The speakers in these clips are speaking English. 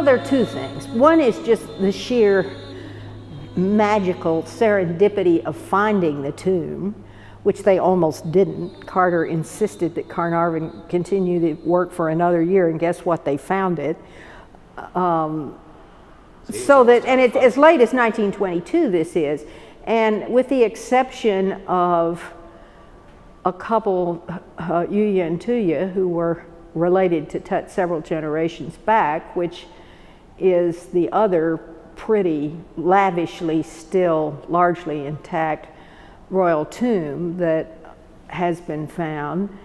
Well, there are two things. One is just the sheer magical serendipity of finding the tomb, which they almost didn't. Carter insisted that Carnarvon continue the work for another year, and guess what? They found it. So that, and it's as late as 1922 this is, and with the exception of a couple, Yuya and Tuya, who were related to Tut several generations back, which is the other pretty lavishly still largely intact royal tomb that has been found.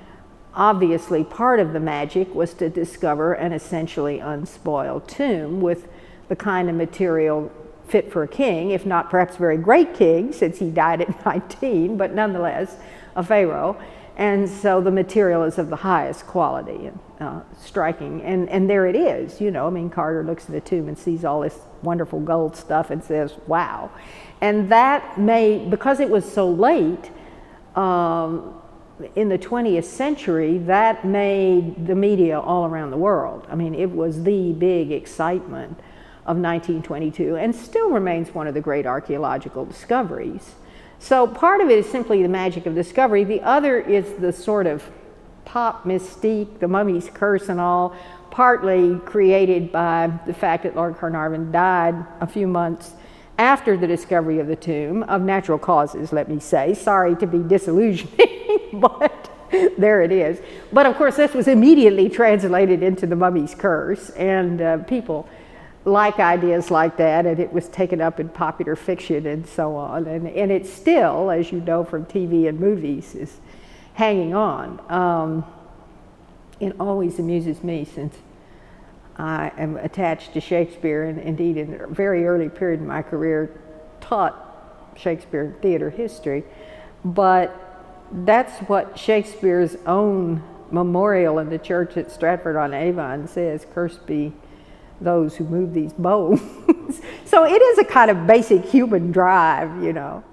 Obviously, part of the magic was to discover an essentially unspoiled tomb with the kind of material fit for a king, if not perhaps a very great king, since he died at 19, but nonetheless a pharaoh. And so the material is of the highest quality and striking. And there it is, you know. I mean, Carter looks at the tomb and sees all this wonderful gold stuff and says, wow. And that made, because it was so late in the 20th century, that made the media all around the world. I mean, it was the big excitement of 1922 and still remains one of the great archaeological discoveries. So part of it is simply the magic of discovery. The other is the sort of pop mystique, the mummy's curse and all, partly created by the fact that Lord Carnarvon died a few months after the discovery of the tomb, of natural causes, let me say. Sorry to be disillusioning, but there it is. But of course, this was immediately translated into the mummy's curse, and people like ideas like that, and it was taken up in popular fiction and so on. And it still, as you know from TV and movies, is hanging on. It always amuses me, since I am attached to Shakespeare, and indeed in a very early period in my career taught Shakespeare theater history. But that's what Shakespeare's own memorial in the church at Stratford-on-Avon says: "Cursed be those who move these bones." So it is a kind of basic human drive, you know.